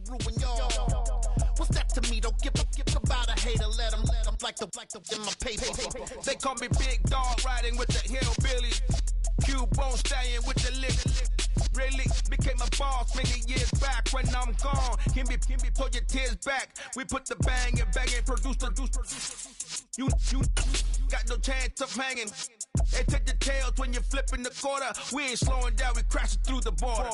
ruin y'all. What's that to me? Don't give about a hater. Let them like the in my paper. They call me Big Dog, riding with the hillbilly. Q-Bone stallion with the lick. Really became a boss many years back. When I'm gone, can be pull your tears back. We put the bang and produce. You got no chance of hanging. They take the tails when you're flipping the quarter. We ain't slowing down, we crashing through the border.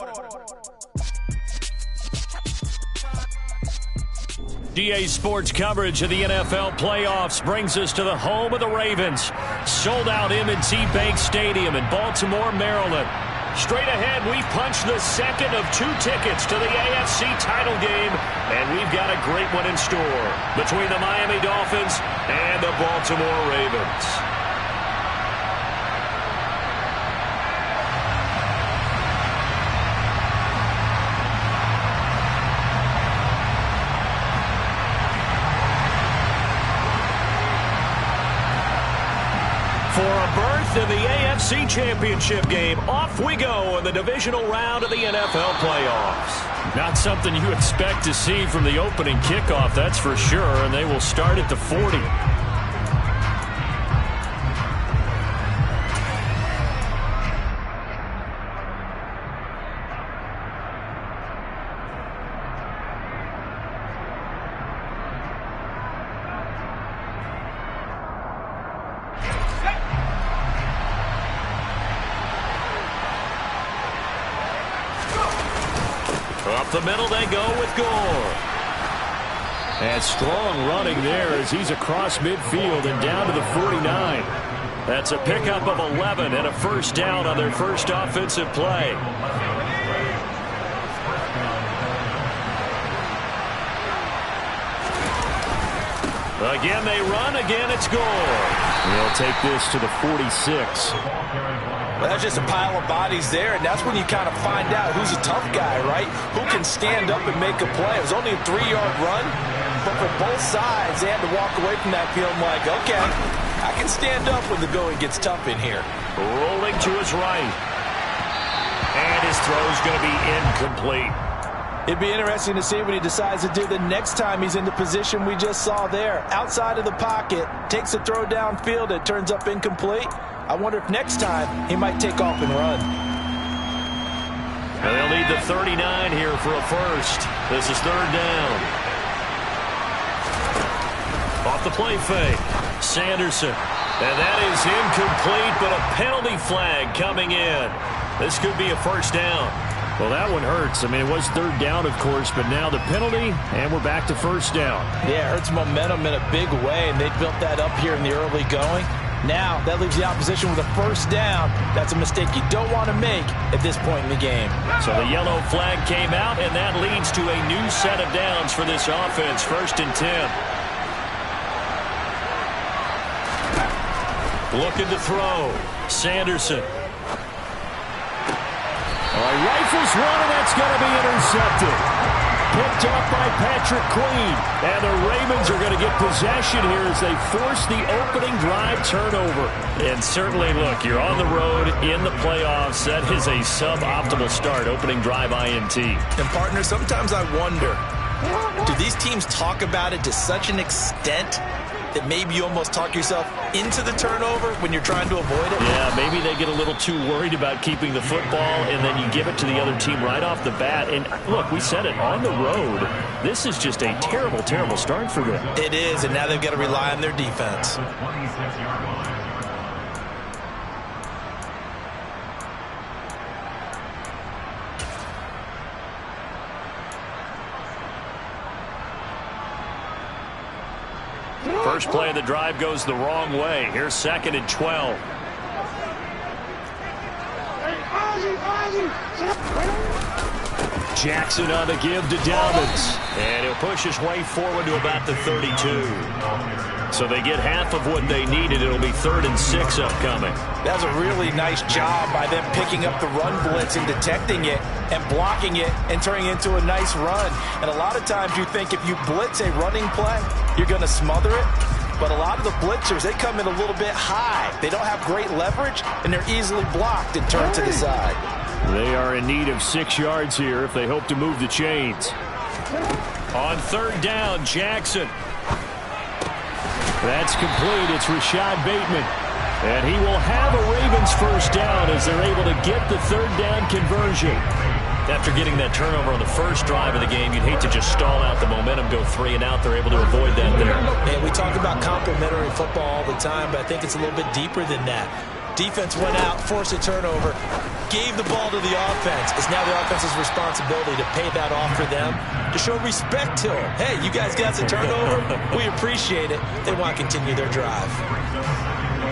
DA Sports coverage of the NFL playoffs brings us to the home of the Ravens. Sold out M&T Bank Stadium in Baltimore, Maryland. Straight ahead, we punch the second of 2 tickets to the AFC title game, and we've got a great one in store between the Miami Dolphins and the Baltimore Ravens. For a berth in the AFC Championship game, off we go in the divisional round of the NFL playoffs. Not something you expect to see from the opening kickoff, that's for sure, and they will start at the 40. Up the middle they go with Gore. And strong running there as he's across midfield and down to the 49. That's a pickup of 11 and a first down on their first offensive play. Again they run, again it's Gore. They'll take this to the 46. Well, that's just a pile of bodies there, and that's when you kind of find out who's a tough guy, right? Who can stand up and make a play. It was only a 3-yard run, but for both sides, they had to walk away from that feeling like, okay, I can stand up when the going gets tough in here. Rolling to his right. And his throw's going to be incomplete. It'd be interesting to see what he decides to do the next time he's in the position we just saw there. Outside of the pocket, takes a throw downfield, it turns up incomplete. I wonder if next time he might take off and run. They'll need the 39 here for a first. This is third down. Off the play fake. Sanderson. And that is incomplete, but a penalty flag coming in. This could be a first down. Well, that one hurts. I mean, it was third down, of course, but now the penalty, and we're back to first down. Yeah, it hurts momentum in a big way, and they built that up here in the early going. Now, that leaves the opposition with a first down. That's a mistake you don't want to make at this point in the game. So the yellow flag came out, and that leads to a new set of downs for this offense. First and 10. Looking to throw. Sanderson. All right, rifles one, and that's going to be intercepted. Picked up by Patrick Queen. And the Ravens are going to get possession here as they force the opening drive turnover. And certainly, look, you're on the road in the playoffs. That is a suboptimal start, opening drive INT. And, partner, sometimes I wonder, do these teams talk about it to such an extent that maybe you almost talk yourself into the turnover when you're trying to avoid it? Yeah, maybe they get a little too worried about keeping the football, and then you give it to the other team right off the bat. And look, we said it, on the road, this is just a terrible, terrible start for them. It is, and now they've got to rely on their defense. First play of the drive goes the wrong way. Here's second and 12. Jackson on the give to Dobbins. And he'll push his way forward to about the 32. So they get half of what they needed. It'll be 3rd and 6 upcoming. That's a really nice job by them picking up the run blitz and detecting it and blocking it and turning it into a nice run. And a lot of times you think if you blitz a running play, you're going to smother it. But a lot of the blitzers, they come in a little bit high. They don't have great leverage, and they're easily blocked and turned to the side. They are in need of 6 yards here if they hope to move the chains. On third down, Jackson. That's complete. It's Rashad Bateman. And he will have a Ravens first down as they're able to get the third down conversion. After getting that turnover on the first drive of the game, you'd hate to just stall out the momentum, go 3 and out. They're able to avoid that there. And we talk about complementary football all the time, but I think it's a little bit deeper than that. Defense went out, forced a turnover, gave the ball to the offense. It's now the offense's responsibility to pay that off for them, to show respect to them. Hey, you guys got the turnover. We appreciate it. They want to continue their drive.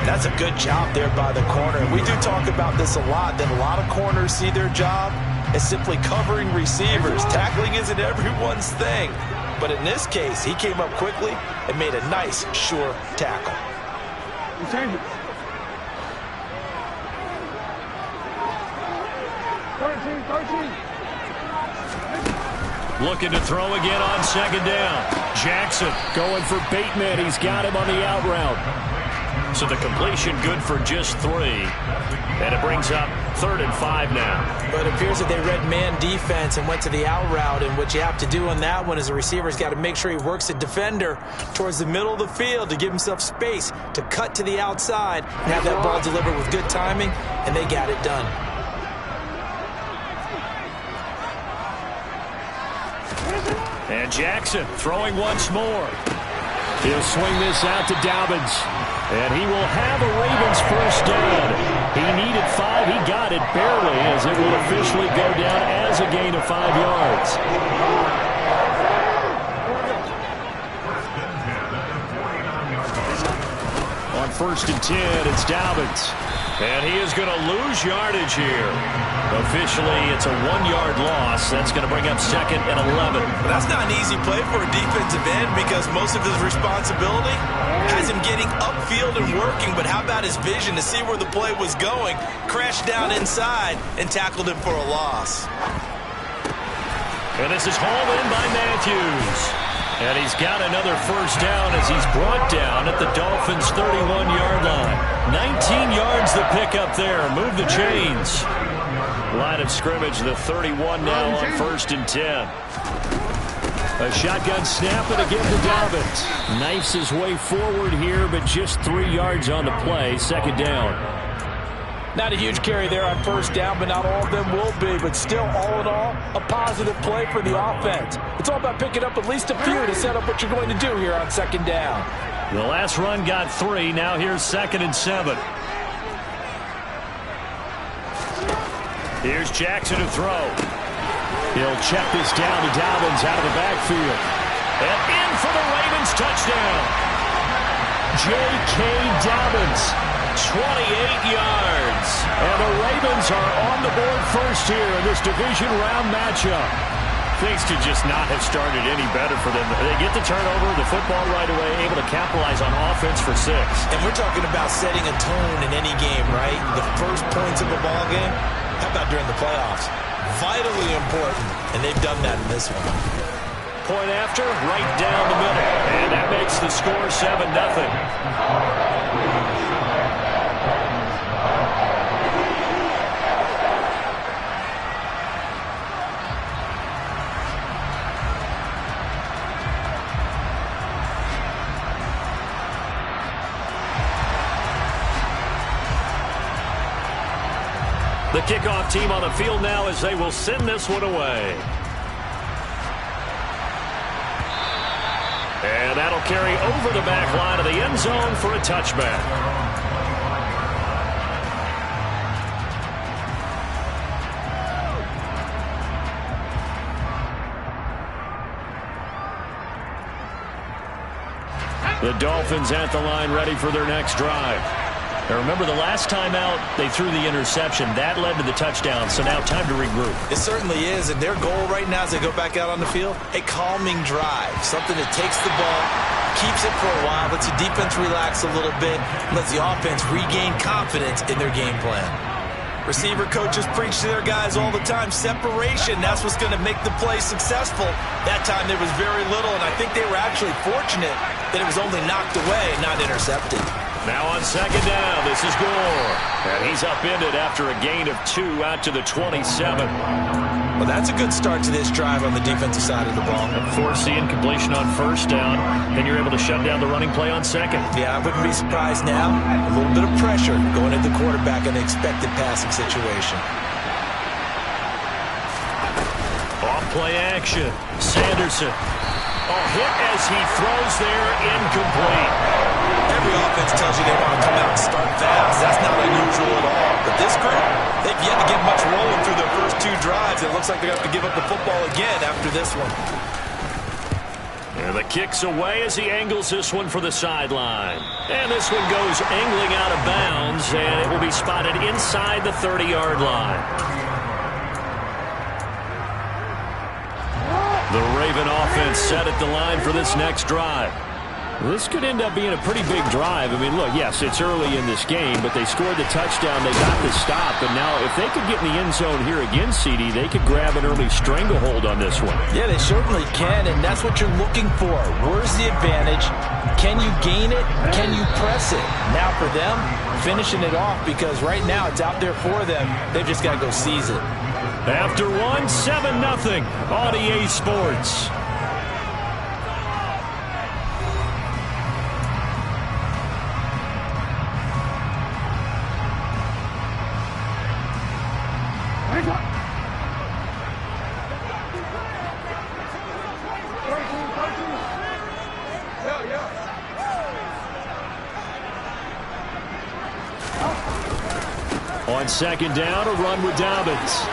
That's a good job there by the corner. We do talk about this a lot, that a lot of corners see their job as simply covering receivers. Tackling isn't everyone's thing. But in this case, he came up quickly and made a nice, sure tackle. Looking to throw again on second down. Jackson going for Bateman. He's got him on the out route. So the completion good for just 3. And it brings up 3rd and 5 now. But it appears that they read man defense and went to the out route. And what you have to do on that one is the receiver's got to make sure he works the defender towards the middle of the field to give himself space to cut to the outside and have that ball delivered with good timing. And they got it done. And Jackson throwing once more. He'll swing this out to Dobbins. And he will have a Ravens first down. He needed 5. He got it barely as it will officially go down as a gain of 5 yards. On 1st and 10, it's Dobbins. And he is going to lose yardage here. Officially, it's a 1-yard loss. That's going to bring up 2nd and 11. That's not an easy play for a defensive end because most of his responsibility has him getting upfield and working. But how about his vision to see where the play was going, crashed down inside, and tackled him for a loss. And this is hauled in by Matthews. And he's got another first down as he's brought down at the Dolphins' 31-yard line. 19 yards the pickup there. Move the chains. Line of scrimmage, the 31 now on 1st and 10. A shotgun snap and again to Dobbins. Knifes his way forward here, but just 3 yards on the play. 2nd down. Not a huge carry there on first down, but not all of them will be. But still, all in all, a positive play for the offense. It's all about picking up at least a few to set up what you're going to do here on 2nd down. The last run got 3. Now here's 2nd and 7. Here's Jackson to throw. He'll check this down to Dobbins out of the backfield. And in for the Ravens touchdown. J.K. Dobbins, 28 yards. And the Ravens are on the board first here in this division round matchup. Things could just not have started any better for them. They get the turnover, the football right away, able to capitalize on offense for 6. And we're talking about setting a tone in any game, right? The first points of a ball game. How about during the playoffs? Vitally important, and they've done that in this one. Point after, right down the middle. And that makes the score 7-0. The kickoff team on the field now as they will send this one away. And that'll carry over the back line of the end zone for a touchback. The Dolphins at the line ready for their next drive. Now remember, the last time out, they threw the interception. That led to the touchdown, so now time to regroup. It certainly is, and their goal right now as they go back out on the field, a calming drive, something that takes the ball, keeps it for a while, lets the defense relax a little bit, lets the offense regain confidence in their game plan. Receiver coaches preach to their guys all the time, separation, that's what's going to make the play successful. That time there was very little, and I think they were actually fortunate that it was only knocked away and not intercepted. Now on second down, this is Gore. And he's upended after a gain of 2 out to the 27. Well, that's a good start to this drive on the defensive side of the ball. Force the incompletion on first down, then you're able to shut down the running play on second. Yeah, I wouldn't be surprised now. A little bit of pressure going at the quarterback in the expected passing situation. Off play action. Sanderson. Hit as he throws there, incomplete. Every offense tells you they want to come out and start fast. That's not unusual at all. But this group, they've yet to get much rolling through their first 2 drives. It looks like they're going to have to give up the football again after this one. And the kick's away as he angles this one for the sideline. And this one goes angling out of bounds, and it will be spotted inside the 30-yard line. The Raven offense set at the line for this next drive. This could end up being a pretty big drive. I mean, look, yes, it's early in this game, but they scored the touchdown. They got the stop, and now if they could get in the end zone here again, CD, they could grab an early stranglehold on this one. Yeah, they certainly can, and that's what you're looking for. Where's the advantage? Can you gain it? Can you press it? Now for them, finishing it off, because right now it's out there for them. They've just got to go seize it. After 1, 7-0 on EA Sports. On second down, a run with Dobbins.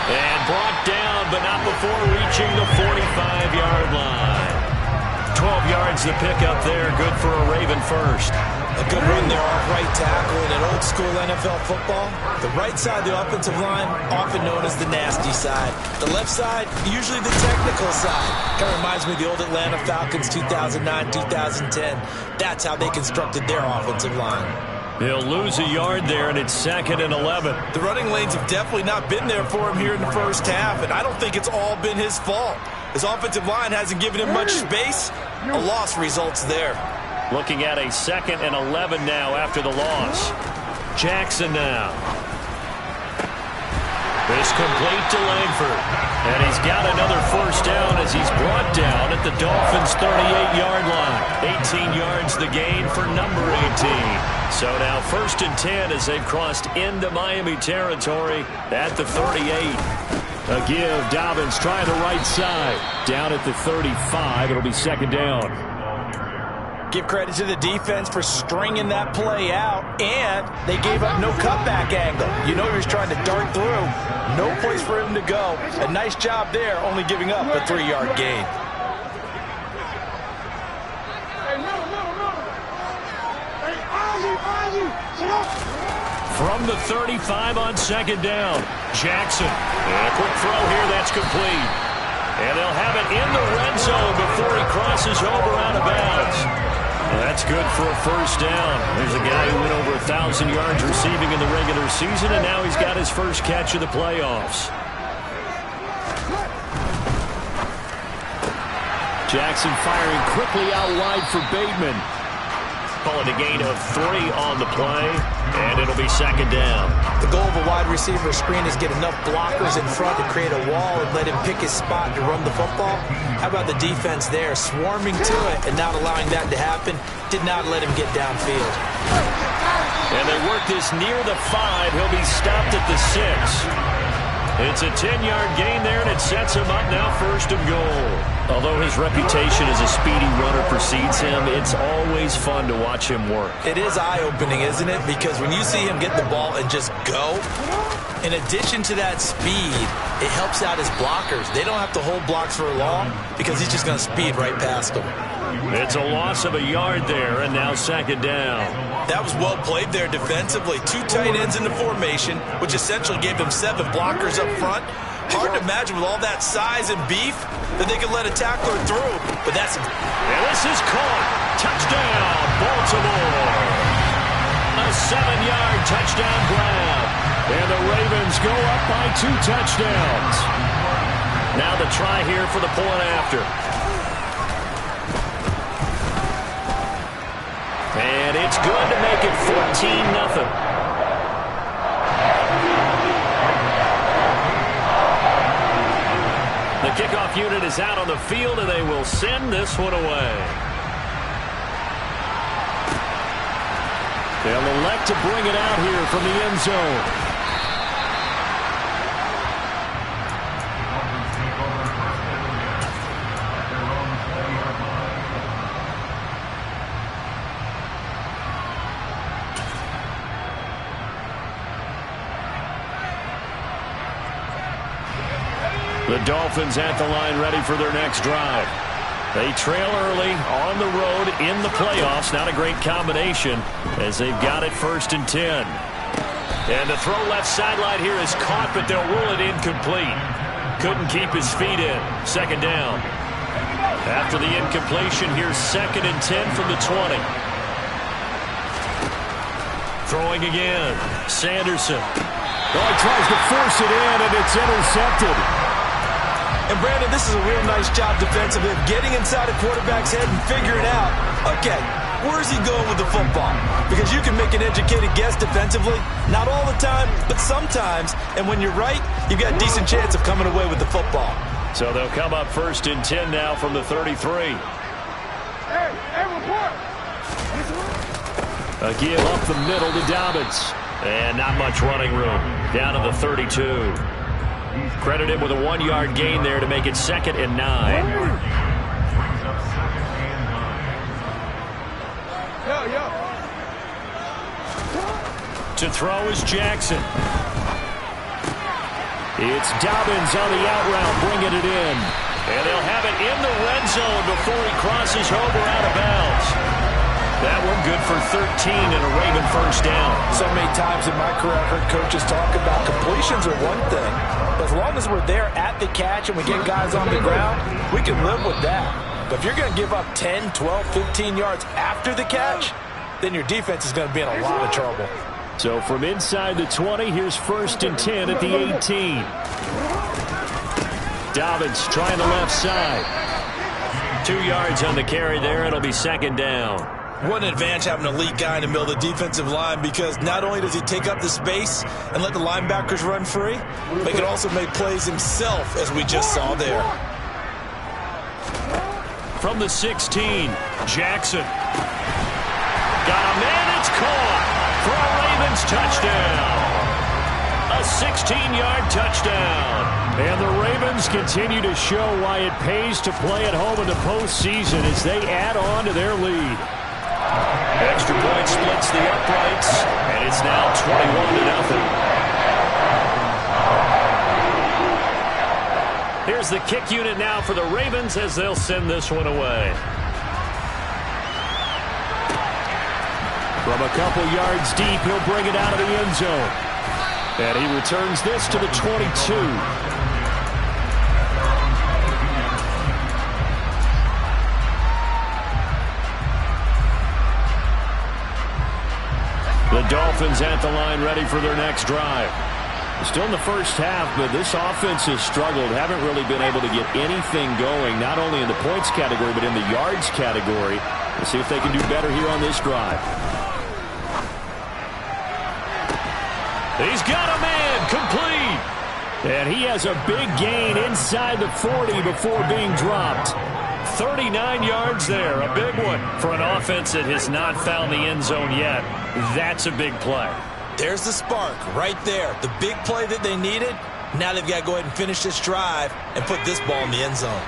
And brought down, but not before reaching the 45-yard line. 12 yards the pickup there, good for a Raven first. A good run there off right tackle in an old-school NFL football. The right side of the offensive line, often known as the nasty side. The left side, usually the technical side. Kind of reminds me of the old Atlanta Falcons 2009-2010. That's how they constructed their offensive line. He'll lose a yard there, and it's 2nd and 11. The running lanes have definitely not been there for him here in the first half, and I don't think it's all been his fault. His offensive line hasn't given him much space. A loss results there. Looking at a 2nd and 11 now after the loss. Jackson now. This complete to Langford. And he's got another first down as he's brought down at the Dolphins' 38-yard line. 18 yards the gain for number 18. So now 1st and 10 as they've crossed into Miami territory at the 38. A give, Dobbins trying the right side. Down at the 35, it'll be 2nd down. Give credit to the defense for stringing that play out, and they gave up no cutback angle. You know he was trying to dart through. No place for him to go. A nice job there, only giving up a 3-yard gain. From the 35 on 2nd down, Jackson. And a quick throw here, that's complete. And they'll have it in the red zone before he crosses over out of bounds. That's good for a first down. There's a guy who went over 1,000 yards receiving in the regular season, and now he's got his first catch of the playoffs. Jackson firing quickly out wide for Bateman. Calling a gain of 3 on the play, and it'll be 2nd down. The goal of a wide receiver screen is get enough blockers in front to create a wall and let him pick his spot to run the football. How about the defense there, swarming to it and not allowing that to happen? Did not let him get downfield. And they work this near the 5. He'll be stopped at the 6. It's a 10-yard gain there, and it sets him up now 1st and goal. Although his reputation as a speedy runner precedes him, it's always fun to watch him work. It is eye-opening, isn't it? Because when you see him get the ball and just go, in addition to that speed, it helps out his blockers. They don't have to hold blocks for long because he's just going to speed right past them. It's a loss of a yard there, and now 2nd down. That was well played there defensively. 2 tight ends in the formation, which essentially gave them 7 blockers up front. Hard to imagine with all that size and beef that they could let a tackler through. But that's... And this is caught. Touchdown, Baltimore. A 7-yard touchdown grab. And the Ravens go up by 2 touchdowns. Now the try here for the point after. And it's good to make it 14-0. The kickoff unit is out on the field, and they will send this one away. They'll elect to bring it out here from the end zone. The Dolphins at the line ready for their next drive. They trail early on the road in the playoffs. Not a great combination as they've got it 1st and 10. And the throw left sideline here is caught, but they'll rule it incomplete. Couldn't keep his feet in. 2nd down. After the incompletion, here's 2nd and 10 from the 20. Throwing again. Sanderson. Oh, he tries to force it in, and it's intercepted. And, Brandon, this is a real nice job defensively of getting inside a quarterback's head and figuring out, okay, where's he going with the football? Because you can make an educated guess defensively. Not all the time, but sometimes. And when you're right, you've got a decent chance of coming away with the football. So they'll come up 1st and 10 now from the 33. A give up the middle to Dobbins. And not much running room. Down to the 32. Credited with a 1-yard gain there to make it 2nd and 9. To throw is Jackson. It's Dobbins on the out route, bringing it in. And they'll have it in the red zone before he crosses over out of bounds. That one good for 13 and a Raven 1st down. So many times in my career I've heard coaches talk about completions are one thing, but as long as we're there at the catch and we get guys on the ground, we can live with that. But if you're going to give up 10, 12, 15 yards after the catch, then your defense is going to be in a lot of trouble. So from inside the 20, here's 1st and 10 at the 18. Dobbins trying the left side. 2 yards on the carry there. It'll be 2nd down. What an advantage having an elite guy in the middle of the defensive line, because not only does he take up the space and let the linebackers run free, but he can also make plays himself, as we just saw there. From the 16, Jackson. Got a man, it's caught for a Ravens touchdown. A 16-yard touchdown. And the Ravens continue to show why it pays to play at home in the postseason as they add on to their lead. Extra point splits the uprights, and it's now 21-0. Here's the kick unit now for the Ravens as they'll send this one away. From a couple yards deep, he'll bring it out of the end zone. And he returns this to the 22. The Dolphins at the line ready for their next drive. Still in the first half, but this offense has struggled. Haven't really been able to get anything going, not only in the points category, but in the yards category. We'll see if they can do better here on this drive. He's got a man, complete. And he has a big gain inside the 40 before being dropped. 39 yards there, a big one for an offense that has not found the end zone yet. That's a big play. There's the spark right there. The big play that they needed. Now they've got to go ahead and finish this drive and put this ball in the end zone.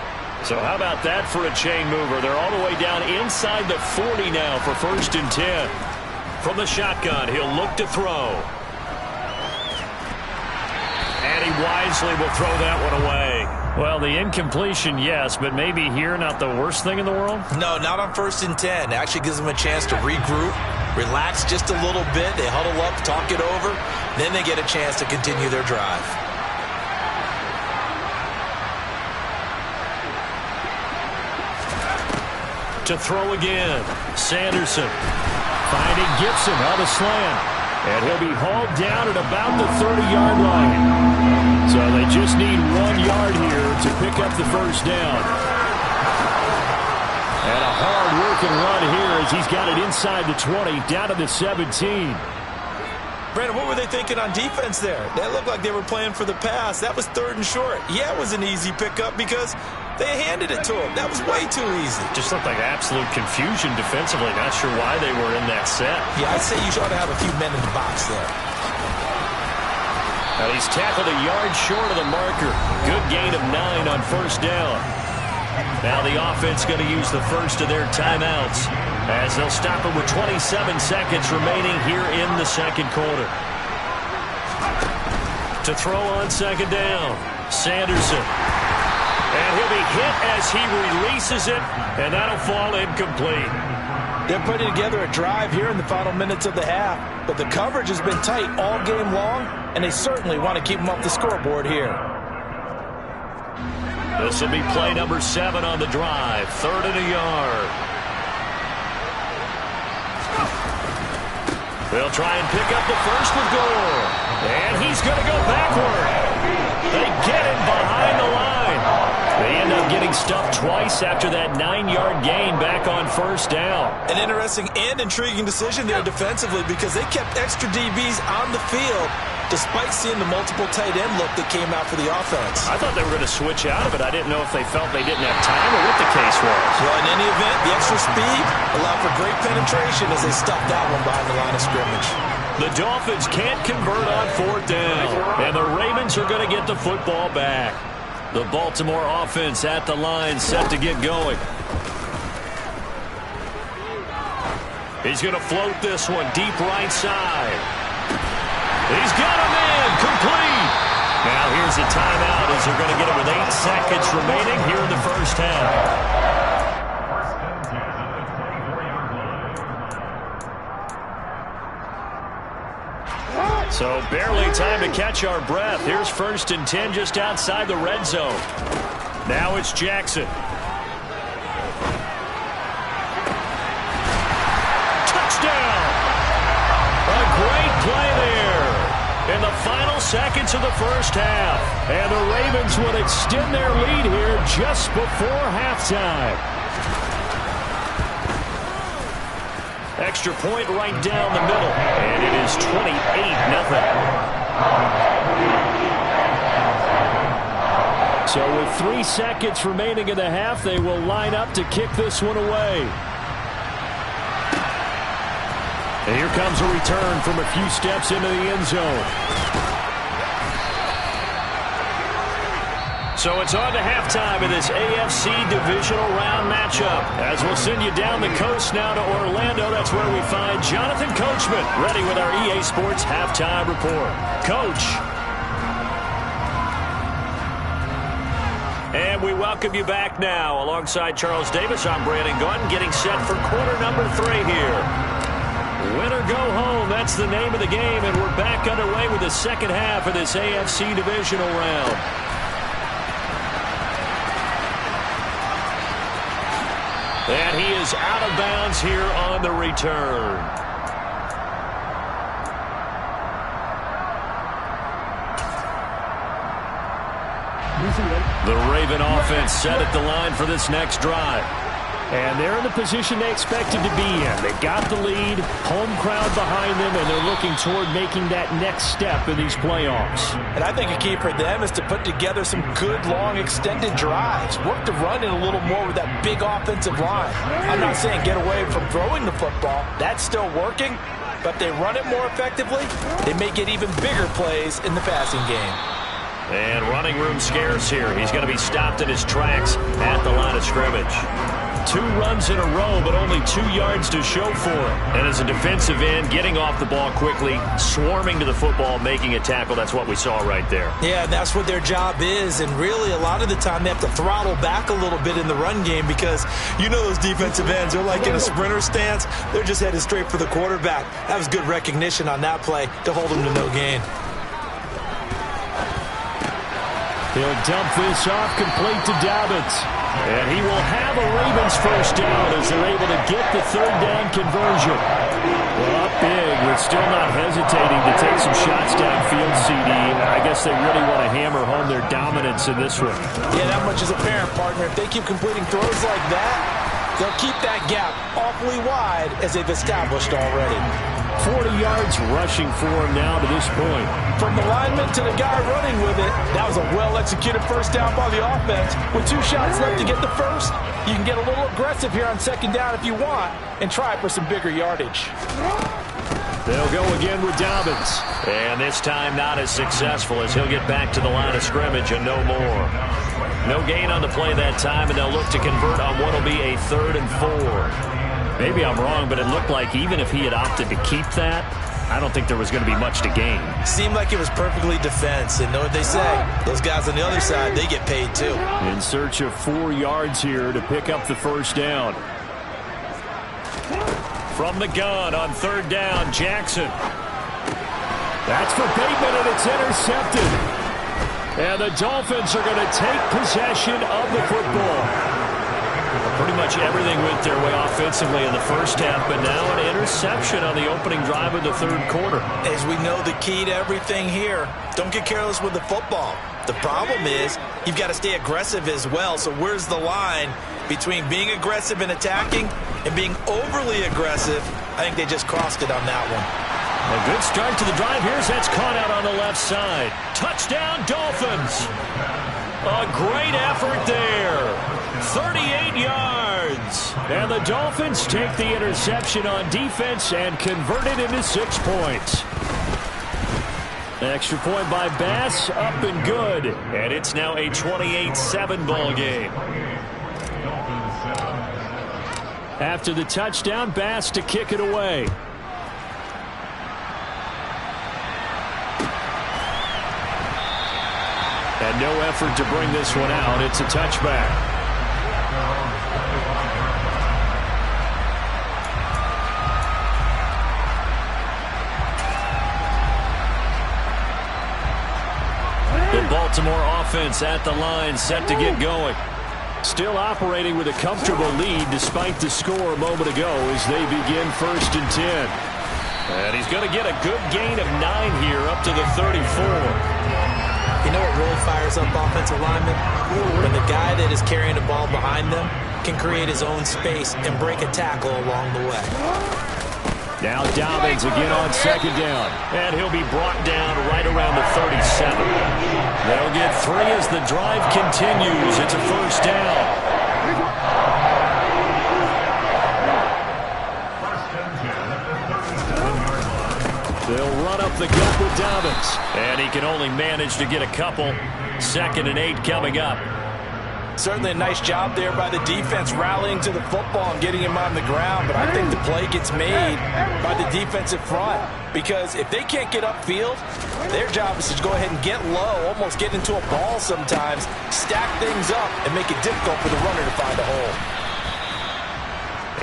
So how about that for a chain mover? They're all the way down inside the 40 now for 1st and 10. From the shotgun, he'll look to throw. And he wisely will throw that one away. Well, the incompletion, yes, but maybe here not the worst thing in the world? No, not on 1st and 10. It actually gives them a chance to regroup, relax just a little bit. They huddle up, talk it over. Then they get a chance to continue their drive. To throw again, Sanderson finding Gibson on the slant. And he'll be hauled down at about the 30-yard line. So they just need 1 yard here to pick up the 1st down. And a hard-working run here as he's got it inside the 20, down to the 17. Brandon, what were they thinking on defense there? That looked like they were playing for the pass. That was 3rd and short. Yeah, it was an easy pickup because they handed it to him. That was way too easy. Just looked like absolute confusion defensively. Not sure why they were in that set. Yeah, I'd say you ought to have a few men in the box there. Now he's tackled a yard short of the marker. Good gain of 9 on 1st down. Now the offense going to use the first of their timeouts as they'll stop it with 27 seconds remaining here in the 2nd quarter. To throw on 2nd down, Sanderson. And he'll be hit as he releases it, and that'll fall incomplete. They're putting together a drive here in the final minutes of the half, but the coverage has been tight all game long, and they certainly want to keep them off the scoreboard here. This will be play number 7 on the drive. 3rd and a yard. They'll try and pick up the first with Gore. And he's going to go backward. They get him behind the line. They end up getting stuffed twice after that 9-yard gain back on 1st down. An interesting and intriguing decision there defensively because they kept extra DBs on the field despite seeing the multiple tight end look that came out for the offense. I thought they were going to switch out of it. I didn't know if they felt they didn't have time or what the case was. Well, in any event, the extra speed allowed for great penetration as they stuffed that one behind the line of scrimmage. The Dolphins can't convert on 4th down, and the Ravens are going to get the football back. The Baltimore offense at the line set to get going. He's going to float this one deep right side. He's got him in, complete. Now here's a timeout as they're going to get it with 8 seconds remaining here in the 1st half. So barely time to catch our breath. Here's 1st and 10 just outside the red zone. Now it's Jackson. Touchdown! A great play there in the final seconds of the 1st half. And the Ravens would extend their lead here just before halftime. Extra point right down the middle. And it is 28-0. So with 3 seconds remaining in the half, they will line up to kick this one away. And here comes a return from a few steps into the end zone. So it's on to halftime of this AFC divisional round matchup. As we'll send you down the coast now to Orlando, that's where we find Jonathan Coachman ready with our EA Sports halftime report. Coach. And we welcome you back now. Alongside Charles Davis, I'm Brandon Gaudin, getting set for quarter number 3 here. Win or go home, that's the name of the game, and we're back underway with the 2nd half of this AFC divisional round. And he is out of bounds here on the return. The Raven offense set at the line for this next drive. And they're in the position they expected to be in. They got the lead, home crowd behind them, and they're looking toward making that next step in these playoffs. And I think a key for them is to put together some good, long, extended drives. Work the run in a little more with that big offensive line. I'm not saying get away from throwing the football. That's still working. But if they run it more effectively, they may get even bigger plays in the passing game. And running room scarce here. He's going to be stopped in his tracks at the line of scrimmage. 2 runs in a row, but only 2 yards to show for it. And as a defensive end, getting off the ball quickly, swarming to the football, making a tackle, that's what we saw right there. Yeah, that's what their job is. And really, a lot of the time, they have to throttle back a little bit in the run game because you know those defensive ends, they're like in a sprinter stance. They're just headed straight for the quarterback. That was good recognition on that play to hold them to no gain. He'll dump this off complete to Dobbins. And he will have a Ravens first down as they're able to get the 3rd down conversion. Well, up big, with still not hesitating to take some shots downfield, CD. I guess they really want to hammer home their dominance in this one. Yeah, that much is apparent, partner. If they keep completing throws like that, They'll keep that gap awfully wide as they've established already. 40 yards rushing for him now to this point. From the lineman to the guy running with it, that was a well-executed first down by the offense. With 2 shots left to get the first, you can get a little aggressive here on second down if you want and try for some bigger yardage. They'll go again with Dobbins. And this time not as successful as he'll get back to the line of scrimmage and no more. No gain on the play that time, and they'll look to convert on what will be a 3rd and 4. Maybe I'm wrong, but it looked like even if he had opted to keep that, I don't think there was going to be much to gain. Seemed like it was perfectly defense, and know what they say. Those guys on the other side, they get paid too. In search of 4 yards here to pick up the first down. From the gun on 3rd down, Jackson. That's for Bateman, and it's intercepted. And the Dolphins are going to take possession of the football. Pretty much everything went their way offensively in the first half, but now an interception on the opening drive of the 3rd quarter. As we know, the key to everything here, don't get careless with the football. The problem is you've got to stay aggressive as well. So where's the line between being aggressive and attacking and being overly aggressive? I think they just crossed it on that one. A good start to the drive. Here's that's caught out on the left side. Touchdown, Dolphins. A great effort there. 38 yards. And the Dolphins take the interception on defense and convert it into 6 points. Extra point by Bass, up and good. And it's now a 28-7 ball game. After the touchdown, Bass to kick it away. And no effort to bring this one out. It's a touchback. The Baltimore offense at the line, set to get going. Still operating with a comfortable lead despite the score a moment ago as they begin 1st and 10. And he's going to get a good gain of 9 here up to the 34. You know what really fires up offensive linemen? When the guy that is carrying the ball behind them can create his own space and break a tackle along the way. Now Dobbins again on 2nd down. And he'll be brought down right around the 37. They'll get 3 as the drive continues. It's a 1st down. They'll run up the gut with Dobbins. And he can only manage to get a couple. 2nd and 8 coming up. Certainly a nice job there by the defense rallying to the football and getting him on the ground. But I think the play gets made by the defensive front. Because if they can't get upfield, their job is to go ahead and get low, almost get into a ball sometimes, stack things up, and make it difficult for the runner to find a hole.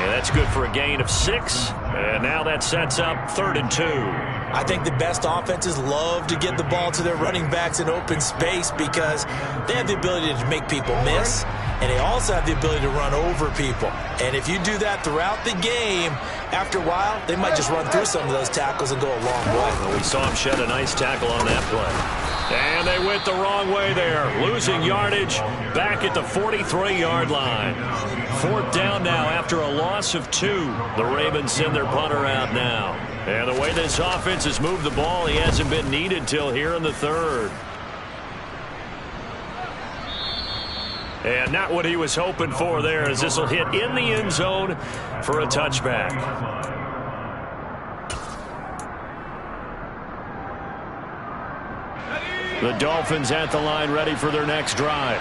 And that's good for a gain of 6. And now that sets up 3rd and 2. I think the best offenses love to get the ball to their running backs in open space because they have the ability to make people miss, and they also have the ability to run over people. And if you do that throughout the game, after a while, they might just run through some of those tackles and go a long way. Well, we saw him shed a nice tackle on that play. And they went the wrong way there, losing yardage back at the 43-yard line. 4th down now after a loss of 2. The Ravens send their punter out now. And the way this offense has moved the ball, he hasn't been needed till here in the 3rd. And not what he was hoping for there, as this will hit in the end zone for a touchback. The Dolphins at the line, ready for their next drive.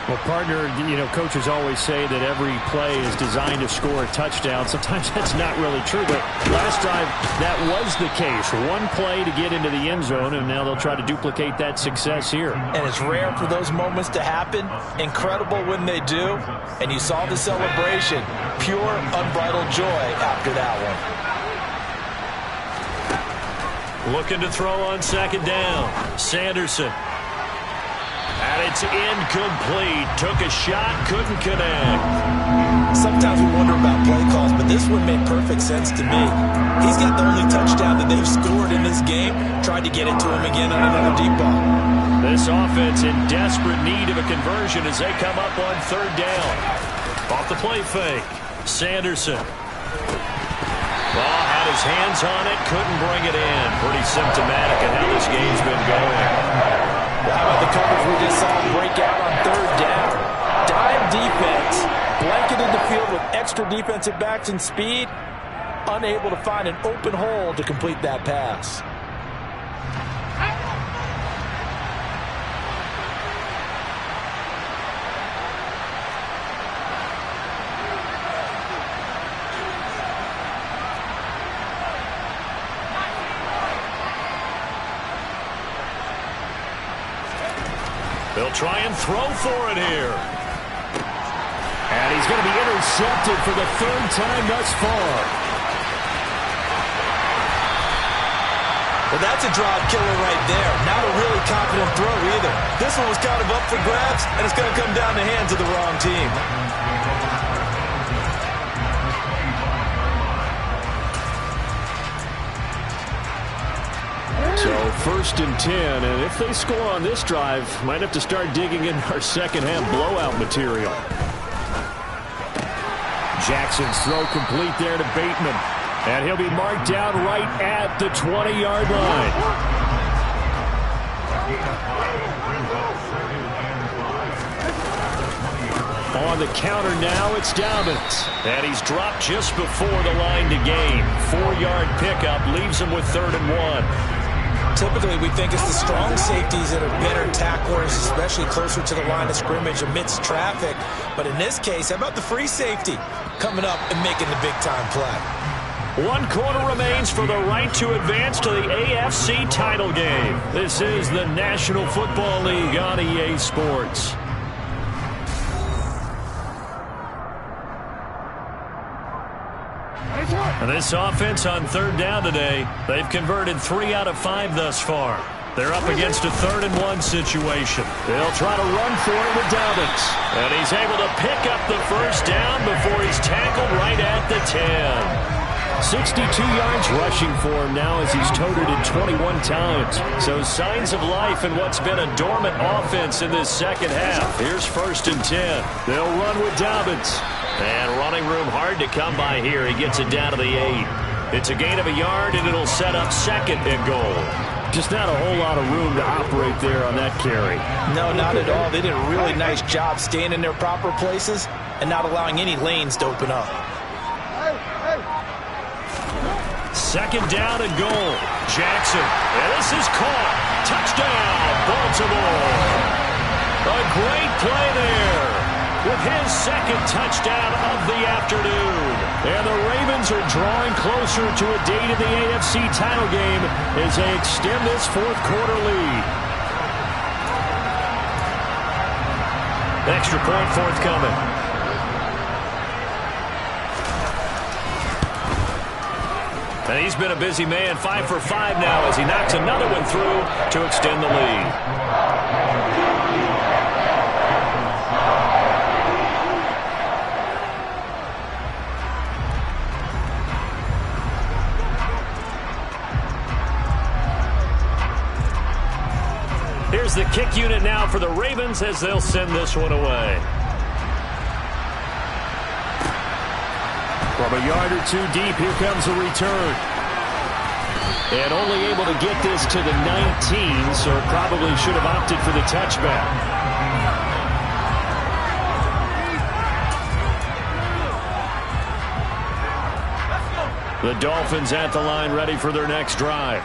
Well, partner, you know, coaches always say that every play is designed to score a touchdown. Sometimes that's not really true, but last drive that was the case. One play to get into the end zone, and now they'll try to duplicate that success here. And it's rare for those moments to happen. Incredible when they do. And you saw the celebration. Pure, unbridled joy after that one. Looking to throw on 2nd down. Sanderson. And it's incomplete. Took a shot, couldn't connect. Sometimes we wonder about play calls, but this one made perfect sense to me. He's got the only touchdown that they've scored in this game. Tried to get it to him again on another deep ball. This offense in desperate need of a conversion as they come up on 3rd down. Off the play fake. Sanderson. Ball had his hands on it, couldn't bring it in. Pretty symptomatic of how this game's been going. Well, how about the coverage we just saw break out on third down? Dime defense, blanketed the field with extra defensive backs and speed, unable to find an open hole to complete that pass. They'll try and throw for it here. And he's going to be intercepted for the third time thus far. Well, that's a drive killer right there. Not a really confident throw either. This one was kind of up for grabs, and it's going to come down the hands of the wrong team. So 1st and 10, and if they score on this drive, might have to start digging in our second half blowout material. Jackson's throw complete there to Bateman, and he'll be marked down right at the 20-yard line. On the counter now, it's Dobbins, and he's dropped just before the line to gain. 4-yard pickup leaves him with 3rd and 1. Typically, we think it's the strong safeties that are better tacklers, especially closer to the line of scrimmage amidst traffic. But in this case, how about the free safety coming up and making the big-time play? 1 quarter remains for the right to advance to the AFC title game. This is the National Football League on EA Sports. And this offense on 3rd down today, they've converted 3 out of 5 thus far. They're up against a 3rd and 1 situation. They'll try to run for it with Dobbins. And he's able to pick up the first down before he's tackled right at the 10. 62 yards rushing for him now as he's toted it 21 times. So signs of life in what's been a dormant offense in this second half. Here's 1st and 10. They'll run with Dobbins. And running room hard to come by here. He gets it down to the 8. It's a gain of a yard, and it'll set up 2nd and goal. Just not a whole lot of room to operate there on that carry. No, not at all. They did a really nice job staying in their proper places and not allowing any lanes to open up. 2nd down and goal. Jackson. And this is caught. Touchdown, Baltimore. A great play there with his 2nd touchdown of the afternoon. And the Ravens are drawing closer to a date in the AFC title game as they extend this 4th quarter lead. Extra point forthcoming. And he's been a busy man, 5 for 5 now as he knocks another one through to extend the lead. Here's the kick unit now for the Ravens as they'll send this one away. From a yard or 2 deep, here comes a return. And only able to get this to the 19, so probably should have opted for the touchback. The Dolphins at the line ready for their next drive.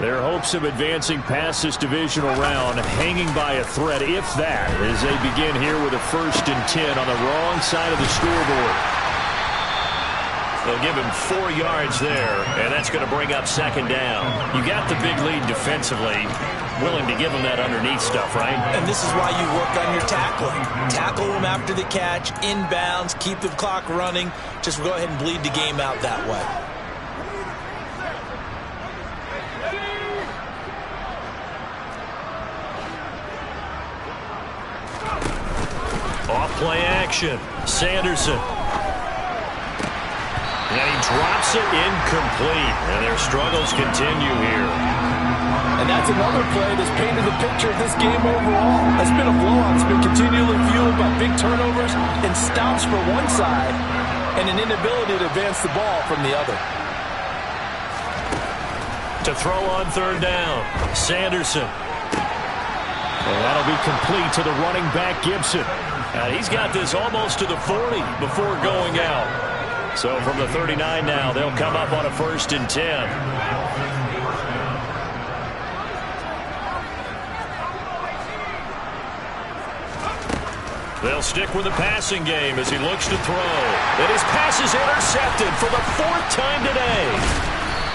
Their hopes of advancing past this divisional round hanging by a thread, if that, as they begin here with a 1st and 10 on the wrong side of the scoreboard. They'll give him 4 yards there, and that's going to bring up 2nd down. You got the big lead defensively, willing to give them that underneath stuff, right? And this is why you work on your tackling. Tackle them after the catch, inbounds, keep the clock running. Just go ahead and bleed the game out that way. Off-play action. Sanderson. And he drops it incomplete. And their struggles continue here. And that's another play that's painted the picture of this game overall. It's been a blowout. It's been continually fueled by big turnovers and stops for one side and an inability to advance the ball from the other. To throw on third down, Sanderson. And that'll be complete to the running back, Gibson. And he's got this almost to the 40 before going out. So from the 39 now, they'll come up on a 1st and 10. They'll stick with the passing game as he looks to throw. And his pass is intercepted for the 4th time today.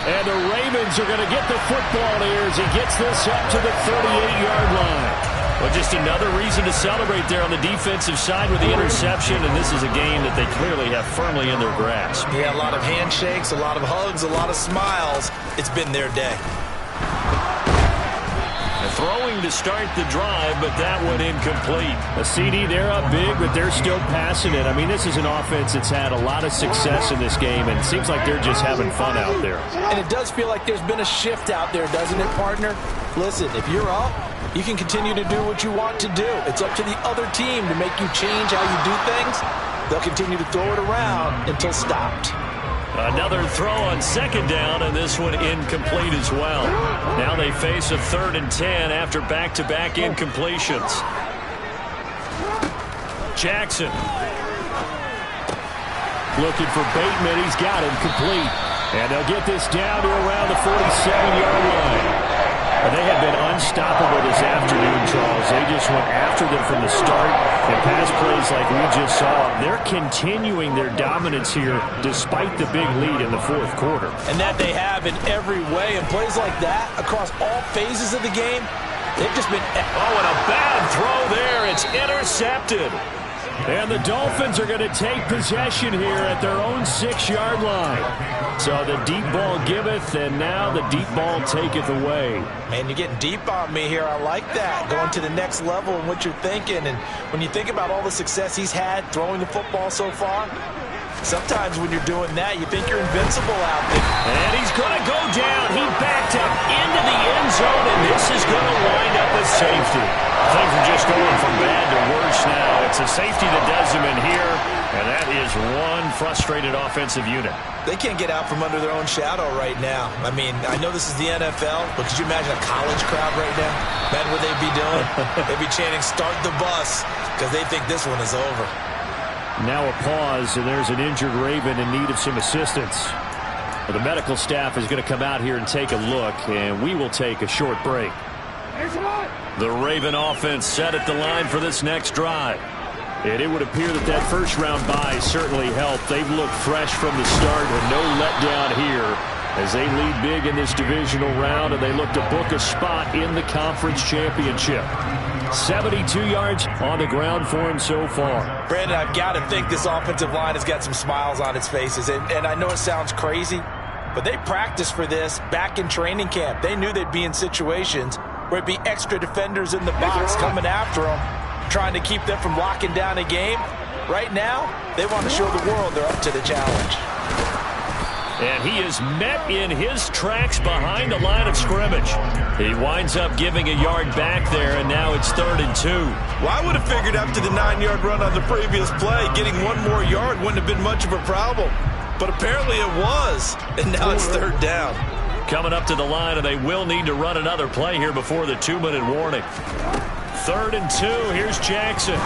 And the Ravens are going to get the football here as he gets this up to the 38-yard line. Well, just another reason to celebrate there on the defensive side with the interception, and this is a game that they clearly have firmly in their grasp. Yeah, a lot of handshakes, a lot of hugs, a lot of smiles. It's been their day. Throwing to start the drive, but that one incomplete. A CD, they're up big, but they're still passing it. I mean, this is an offense that's had a lot of success in this game, and it seems like they're just having fun out there. And it does feel like there's been a shift out there, doesn't it, partner? Listen, if you're up, you can continue to do what you want to do. It's up to the other team to make you change how you do things. They'll continue to throw it around until stopped. Another throw on 2nd down, and this one incomplete as well. Now they face a 3rd and 10 after back-to-back incompletions. Jackson. Looking for Bateman. He's got him complete. And they'll get this down to around the 47-yard line. And they have been unstoppable this afternoon, Charles. They just went after them from the start. And pass plays like we just saw, they're continuing their dominance here despite the big lead in the 4th quarter. And that they have in every way. And plays like that across all phases of the game, they've just been... Oh, and a bad throw there. It's intercepted. And the Dolphins are going to take possession here at their own 6-yard line. So the deep ball giveth, and now the deep ball taketh away. Man, you're getting deep on me here. I like that. Going to the next level in what you're thinking. And when you think about all the success he's had throwing the football so far, sometimes when you're doing that, you think you're invincible out there. And he's going to go down. He backed up into the end zone, and this is going to wind up with safety. Things are just going from bad to worse now. It's a safety that does him in here, and that is one frustrated offensive unit. They can't get out from under their own shadow right now. I mean, I know this is the NFL, but could you imagine a college crowd right now? Imagine what they'd be doing. They'd be chanting, "Start the bus," because they think this one is over. Now a pause, and there's an injured Raven in need of some assistance. Well, the medical staff is going to come out here and take a look, and we will take a short break. The Raven offense set at the line for this next drive. And it would appear that that first-round bye certainly helped. They've looked fresh from the start and no letdown here as they lead big in this divisional round, and they look to book a spot in the conference championship. 72 yards on the ground for him so far. Brandon, I've got to think this offensive line has got some smiles on its faces. And I know it sounds crazy, but they practiced for this back in training camp. They knew they'd be in situations where it'd be extra defenders in the box coming after them, trying to keep them from locking down a game. Right now, they want to show the world they're up to the challenge. And he is met in his tracks behind the line of scrimmage. He winds up giving a yard back there, and now it's 3rd and 2. Well, I would have figured after the 9-yard run on the previous play, getting one more yard wouldn't have been much of a problem. But apparently it was, and now it's 3rd down. Coming up to the line, and they will need to run another play here before the 2-minute warning. 3rd and 2, here's Jackson.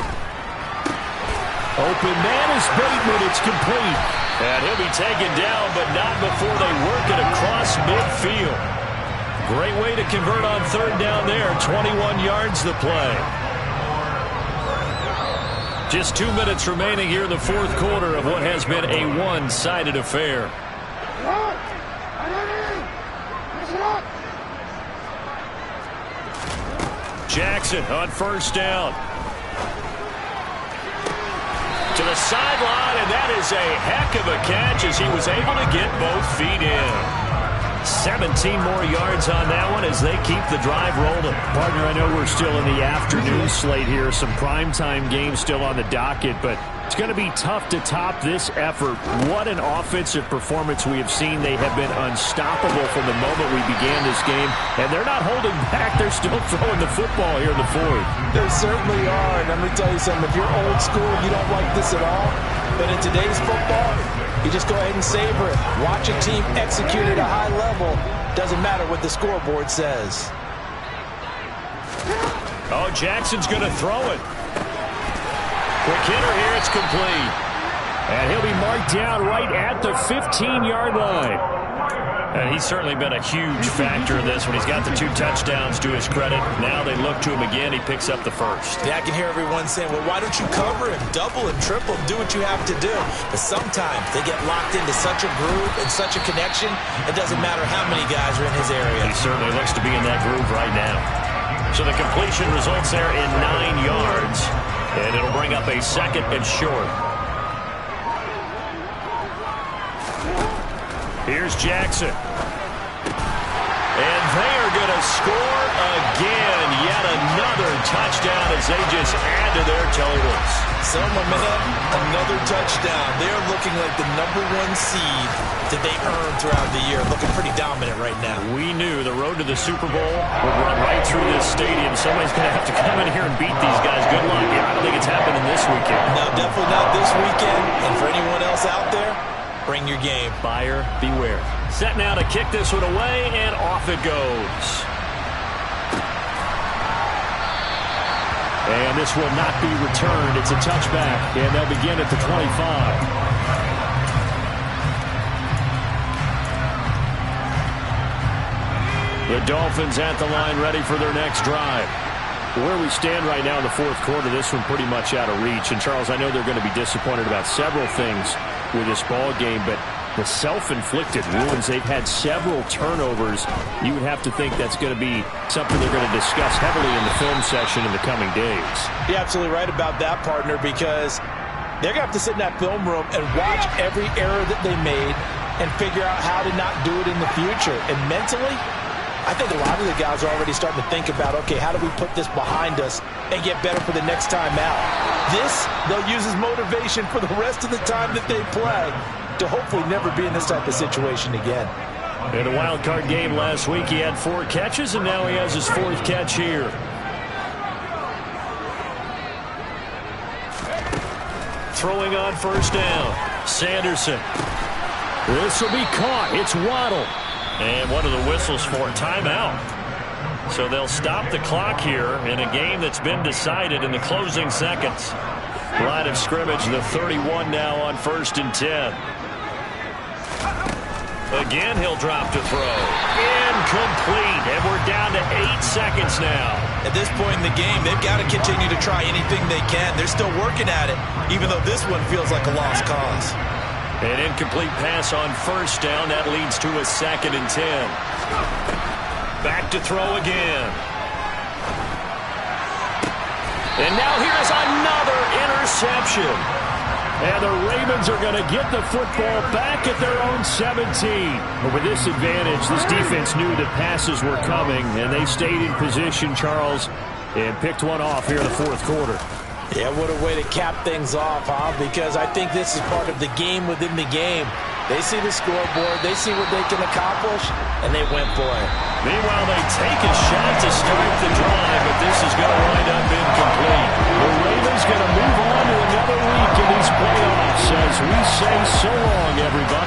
Open man is Bateman, it's complete. And he'll be taken down, but not before they work it across midfield. Great way to convert on 3rd down there. 21 yards the play. Just 2 minutes remaining here in the 4th quarter of what has been a one-sided affair. Jackson on 1st down. To the sideline, and that is a heck of a catch as he was able to get both feet in. 17 more yards on that one as they keep the drive rolling. Partner, I know we're still in the afternoon slate here. Some primetime games still on the docket, but it's going to be tough to top this effort. What an offensive performance we have seen. They have been unstoppable from the moment we began this game, and they're not holding back. They're still throwing the football here in the 4th. They certainly are. And let me tell you something. If you're old school, you don't like this at all, But in today's football, you just go ahead and savor it. Watch a team execute at a high level. Doesn't matter what the scoreboard says. Oh, Jackson's going to throw it. Quick hitter here. It's complete. And he'll be marked down right at the 15-yard line. And he's certainly been a huge factor in this one. He's got the 2 touchdowns to his credit. Now they look to him again. He picks up the first. Yeah, I can hear everyone saying, well, why don't you cover him, double him, triple him, do what you have to do. But sometimes they get locked into such a groove and such a connection, it doesn't matter how many guys are in his area. He certainly looks to be in that groove right now. So the completion results there in 9 yards. And it'll bring up a 2nd and short. Here's Jackson. And they are going to score again. Yet another touchdown as they just add to their totals. Some momentum, another touchdown. They're looking like the #1 seed that they earned throughout the year. Looking pretty dominant right now. We knew the road to the Super Bowl would run right through this stadium. Somebody's going to have to come in here and beat these guys. Good luck. Yeah, I don't think it's happening this weekend. No, definitely not this weekend. And for anyone else out there, bring your game. Buyer beware. Set now to kick this one away, and off it goes. And this will not be returned. It's a touchback, and they'll begin at the 25. The Dolphins at the line, ready for their next drive. Where we stand right now in the 4th quarter, this one pretty much out of reach. And, Charles, I know they're going to be disappointed about several things with this ball game, but the self-inflicted wounds, they've had several turnovers. You would have to think that's going to be something they're going to discuss heavily in the film session in the coming days. You're absolutely right about that, partner, because they're going to have to sit in that film room and watch every error that they made and figure out how to not do it in the future. And mentally, I think a lot of the guys are already starting to think about, okay, how do we put this behind us and get better for the next time out? This, they'll use as motivation for the rest of the time that they play to hopefully never be in this type of situation again. In a wild card game last week, he had 4 catches, and now he has his 4th catch here. Throwing on first down, Sanderson. This will be caught. It's Waddle. And one of the whistles for timeout. So they'll stop the clock here in a game that's been decided in the closing seconds. Line of scrimmage, the 31 now on 1st and 10. Again, he'll drop to throw. Incomplete. And we're down to 8 seconds now. At this point in the game, they've got to continue to try anything they can. They're still working at it, even though this one feels like a lost cause. An incomplete pass on first down. That leads to a 2nd and 10. Back to throw again. And now here's another interception. And the Ravens are going to get the football back at their own 17. But with this advantage, this defense knew that passes were coming, and they stayed in position, Charles, and picked one off here in the 4th quarter. Yeah, what a way to cap things off, huh? Because I think this is part of the game within the game. They see the scoreboard, they see what they can accomplish, and they went for it. Meanwhile, they take a shot to start the drive, but this is going to wind up incomplete. The Ravens going to move on to another week in these playoffs as we say so long, everybody.